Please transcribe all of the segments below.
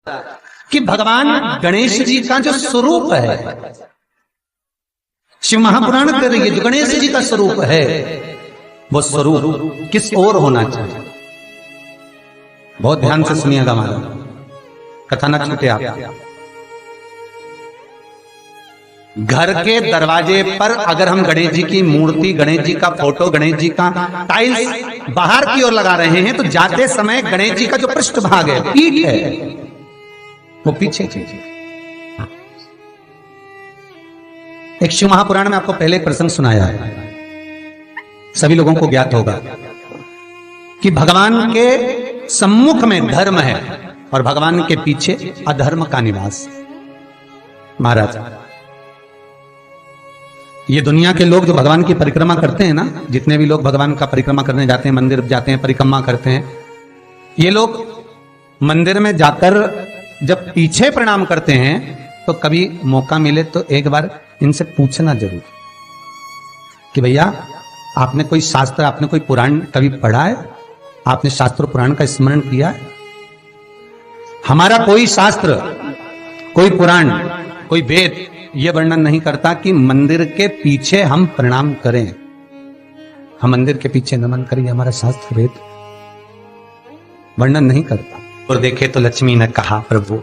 कि भगवान गणेश जी का जो स्वरूप है, शिव महापुराण कह रही है जो गणेश जी का स्वरूप है, वो स्वरूप किस ओर होना चाहिए। बहुत ध्यान से सुनिएगा, हमारा कथा न छूटे आप। घर के दरवाजे पर अगर हम गणेश जी की मूर्ति, गणेश जी का फोटो, गणेश जी का टाइल्स बाहर की ओर लगा रहे हैं, तो जाते समय गणेश जी का जो पृष्ठभाग है, पीठ है, वो पीछे चाहिए। एक शिव महापुराण में आपको पहले एक प्रसंग सुनाया है, सभी लोगों को ज्ञात होगा कि भगवान के सम्मुख में धर्म है और भगवान के पीछे अधर्म का निवास। महाराज, ये दुनिया के लोग जो भगवान की परिक्रमा करते हैं ना, जितने भी लोग भगवान का परिक्रमा करने जाते हैं, मंदिर जाते हैं, परिक्रमा करते हैं, ये लोग मंदिर में जाकर जब पीछे प्रणाम करते हैं तो कभी मौका मिले तो एक बार इनसे पूछना जरूर कि भैया आपने कोई शास्त्र, आपने कोई पुराण कभी पढ़ा है, आपने शास्त्र पुराण का स्मरण किया है? हमारा कोई शास्त्र, कोई पुराण, कोई वेद यह वर्णन नहीं करता कि मंदिर के पीछे हम प्रणाम करें, हम मंदिर के पीछे नमन करें, हमारा शास्त्र वेद वर्णन नहीं करता। और देखे तो लक्ष्मी ने कहा, प्रभु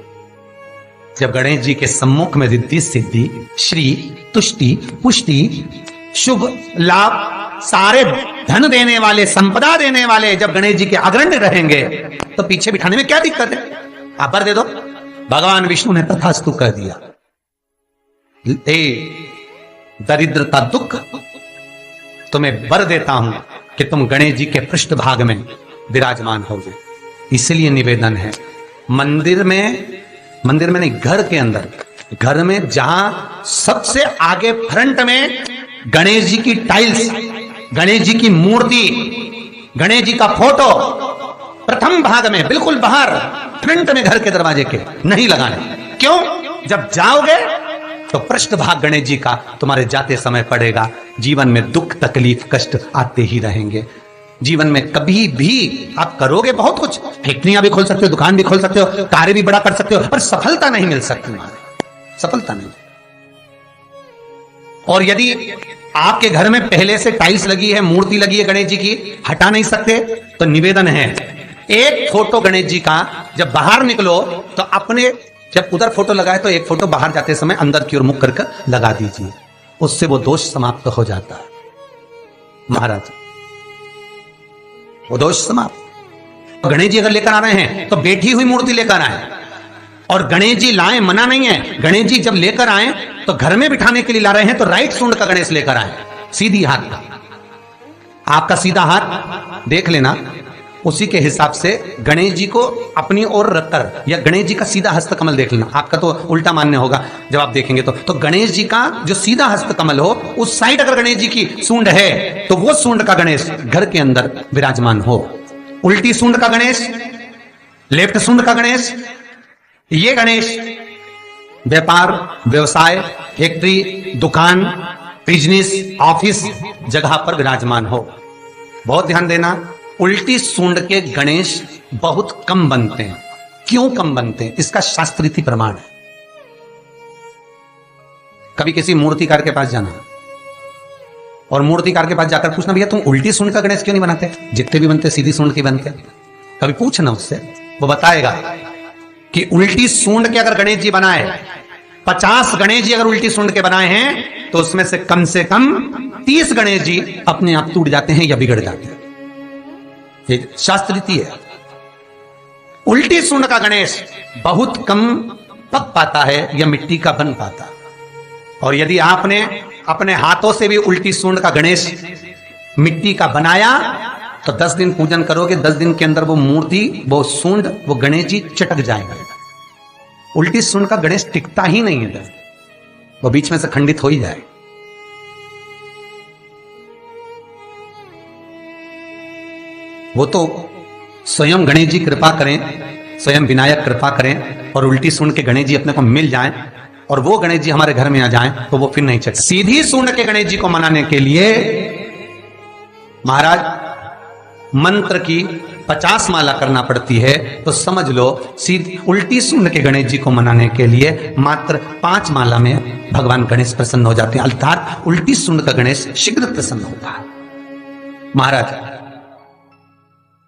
जब गणेश जी के सम्मुख में रिद्धि सिद्धि, श्री, तुष्टि, पुष्टि, शुभ लाभ, सारे धन देने वाले, संपदा देने वाले जब गणेश जी के अग्रणी रहेंगे तो पीछे बिठाने में क्या दिक्कत है? आप वर दे दो। भगवान विष्णु ने तथास्तु कह दिया। दरिद्रता दुख, तुम्हें वर देता हूं कि तुम गणेश जी के पृष्ठभाग में विराजमान होगे। इसलिए निवेदन है, मंदिर में नहीं, घर के अंदर, घर में जहां सबसे आगे फ्रंट में गणेश जी की टाइल्स, गणेश जी की मूर्ति, गणेश जी का फोटो प्रथम भाग में बिल्कुल बाहर फ्रंट में घर के दरवाजे के नहीं लगाने। क्यों? जब जाओगे तो पृष्ठभाग गणेश जी का तुम्हारे जाते समय पड़ेगा। जीवन में दुख, तकलीफ, कष्ट आते ही रहेंगे। जीवन में कभी भी आप करोगे बहुत कुछ, फैक्ट्रियां भी खोल सकते हो, दुकान भी खोल सकते हो, कार्य भी बड़ा कर सकते हो, पर सफलता नहीं मिल सकती, तुम्हारे सफलता नहीं। और यदि आपके घर में पहले से टाइल्स लगी है, मूर्ति लगी है गणेश जी की, हटा नहीं सकते, तो निवेदन है, एक फोटो गणेश जी का जब बाहर निकलो तो अपने, जब उधर फोटो लगाए तो एक फोटो बाहर जाते समय अंदर की ओर मुख करके लगा दीजिए, उससे वो दोष समाप्त हो जाता है। महाराज, वो दोष समाप्त। गणेश जी अगर लेकर आ रहे हैं तो बैठी हुई मूर्ति लेकर आए, और गणेश जी लाए, मना नहीं है। गणेश जी जब लेकर आए तो घर में बिठाने के लिए ला रहे हैं तो राइट सूंड का गणेश लेकर आए, सीधी हाथ का। आपका सीधा हाथ देख लेना, उसी के हिसाब से गणेश जी को अपनी ओर रखकर, या गणेश जी का सीधा हस्त कमल देख लेना। आपका तो उल्टा मान्य होगा जब आप देखेंगे तो गणेश जी का जो सीधा हस्त कमल हो, उस साइड अगर गणेश जी की सूंड है तो वो सूंड का गणेश घर के अंदर विराजमान हो। उल्टी सूंड का गणेश, लेफ्ट सूंड का गणेश, ये गणेश व्यापार, व्यवसाय, फैक्ट्री, दुकान, बिजनेस, ऑफिस जगह पर विराजमान हो। बहुत ध्यान देना, उल्टी सूंड के गणेश बहुत कम बनते हैं। क्यों कम बनते हैं? इसका शास्त्रीय प्रमाण है। कभी किसी मूर्तिकार के पास जाना और मूर्तिकार के पास जाकर पूछना, भैया तुम उल्टी सूंड का गणेश क्यों नहीं बनाते? जितने भी बनते सीधी सूंड के बनते। कभी पूछना उससे, वो बताएगा कि उल्टी सूंड के अगर गणेश जी बनाए, 50 गणेश जी अगर उल्टी सूंड के बनाए हैं तो उसमें से कम 30 गणेश जी अपने आप टूट जाते हैं या बिगड़ जाते हैं। ये शास्त्रीय है। उल्टी सूंड का गणेश बहुत कम पक पाता है या मिट्टी का बन पाता। और यदि आपने अपने हाथों से भी उल्टी सूंड का गणेश मिट्टी का बनाया तो 10 दिन पूजन करोगे, 10 दिन के अंदर वो मूर्ति, वो सूंड, वो गणेश जी चटक जाएगा। उल्टी सूंड का गणेश टिकता ही नहीं है, वो बीच में से खंडित हो ही जाए। वो तो स्वयं गणेश जी कृपा करें, स्वयं विनायक कृपा करें और उल्टी सूंड के गणेश जी अपने को मिल जाएं और वो गणेश जी हमारे घर में आ जाएं तो वो फिर नहीं चलता। सीधी सूंड के गणेश जी को मनाने के लिए महाराज मंत्र की 50 माला करना पड़ती है, तो समझ लो सीधी उल्टी सुंड के गणेश जी को मनाने के लिए मात्र 5 माला में भगवान गणेश प्रसन्न हो जाते हैं। अर्थात उल्टी सुंड का गणेश शीघ्र प्रसन्न होता है। महाराज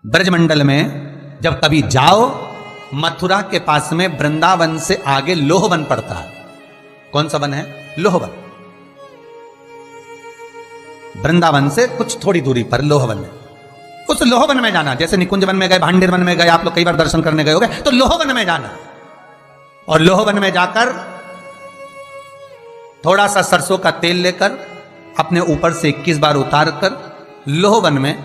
ब्रजमंडल में जब कभी जाओ, मथुरा के पास में वृंदावन से आगे लोहवन पड़ता है। कौन सा वन है? लोहवन। वृंदावन से कुछ थोड़ी दूरी पर लोहवन है। उस लोहवन में जाना, जैसे निकुंज वन में गए, भांडेर वन में गए, आप लोग कई बार दर्शन करने गए होंगे, तो लोहवन में जाना और लोहवन में जाकर थोड़ा सा सरसों का तेल लेकर अपने ऊपर से 21 बार उतार कर लोहवन में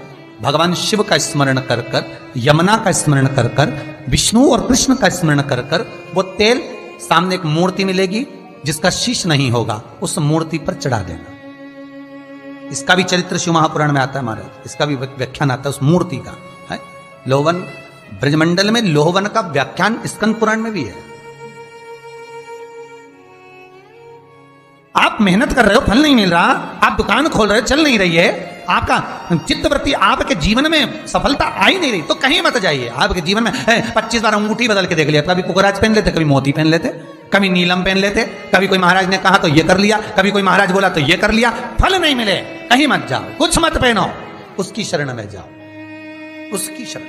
भगवान शिव का स्मरण कर कर, यमुना का स्मरण कर कर, विष्णु और कृष्ण का स्मरण कर कर, वो तेल सामने एक मूर्ति मिलेगी जिसका शीश नहीं होगा, उस मूर्ति पर चढ़ा देना। इसका भी चरित्र शिव महापुराण में आता है महाराज, इसका भी व्याख्यान आता है उस मूर्ति का है। लोहवन ब्रजमंडल में लोहवन का व्याख्यान स्कंद पुराण में भी है। आप मेहनत कर रहे हो, फल नहीं मिल रहा, आप दुकान खोल रहे हो, चल नहीं रही है, आपका चित्तवृत्ति, आपके जीवन में सफलता आ ही नहीं रही, तो कहीं मत जाइए। आपके जीवन में 25 बार अंगूठी बदल के देख लिया, कभी पुखराज पहन लेते, कभी मोती पहन लेते, कभी नीलम पहन लेते, कभी कोई महाराज ने कहा तो ये कर लिया, कभी कोई महाराज बोला तो ये कर लिया, फल नहीं मिले, कहीं मत जाओ, कुछ मत पहनो, उसकी शरण में जाओ, उसकी शरण।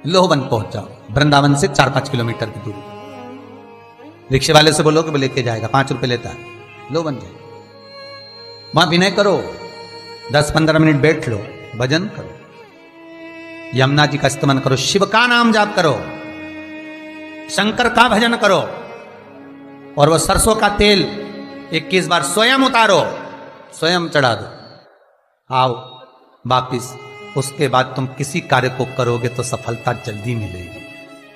लोहवन पहुंच जाओ, वृंदावन से 4-5 किलोमीटर की दूरी। रिक्शे वाले से बोलो कि वो लेके जाएगा, 5 रुपए लेता है। लोहवन जाए, वहां विनय करो, 10-15 मिनट बैठ लो, भजन करो, यमुना जी का स्तमन करो, शिव का नाम जाप करो, शंकर का भजन करो, और वह सरसों का तेल 21 बार स्वयं उतारो, स्वयं चढ़ा दो, आओ वापिस। उसके बाद तुम किसी कार्य को करोगे तो सफलता जल्दी मिलेगी,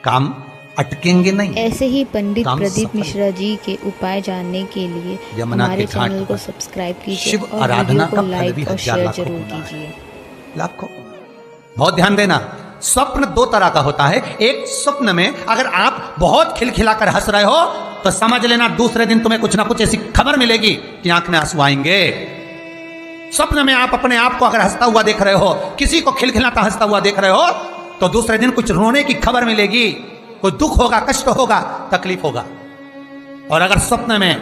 काम अटकेंगे नहीं। ऐसे ही पंडित प्रदीप मिश्रा जी के उपाय जानने के लिए हमारे चैनल को सब्सक्राइब कीजिए शिव और आराधना वीडियो को का लाइक और शेयर जरूर कीजिए। लाखों। बहुत ध्यान देना, स्वप्न 2 तरह का होता है। एक स्वप्न में अगर आप बहुत खिलखिलाकर हंस रहे हो तो समझ लेना दूसरे दिन तुम्हें कुछ ना कुछ ऐसी खबर मिलेगी कि आंख में आंसू आएंगे। स्वप्न में आप अपने आप को अगर हंसता हुआ देख रहे हो, किसी को खिलखिलाता हंसता हुआ देख रहे हो, तो दूसरे दिन कुछ रोने की खबर मिलेगी, कोई दुख होगा, कष्ट होगा, तकलीफ होगा। और अगर स्वप्न में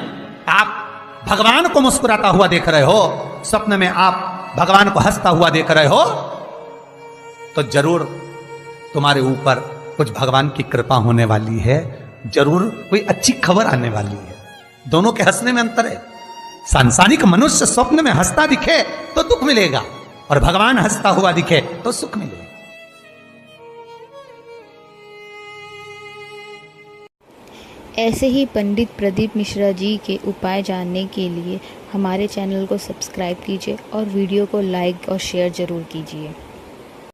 आप भगवान को मुस्कुराता हुआ देख रहे हो, स्वप्न में आप भगवान को हंसता हुआ देख रहे हो, तो जरूर तुम्हारे ऊपर कुछ भगवान की कृपा होने वाली है, जरूर कोई अच्छी खबर आने वाली है। दोनों के हंसने में अंतर है। सांसारिक मनुष्य स्वप्न में हंसता दिखे तो दुख मिलेगा, और भगवान हंसता हुआ दिखे तो सुख मिलेगा। ऐसे ही पंडित प्रदीप मिश्रा जी के उपाय जानने के लिए हमारे चैनल को सब्सक्राइब कीजिए और वीडियो को लाइक और शेयर जरूर कीजिए।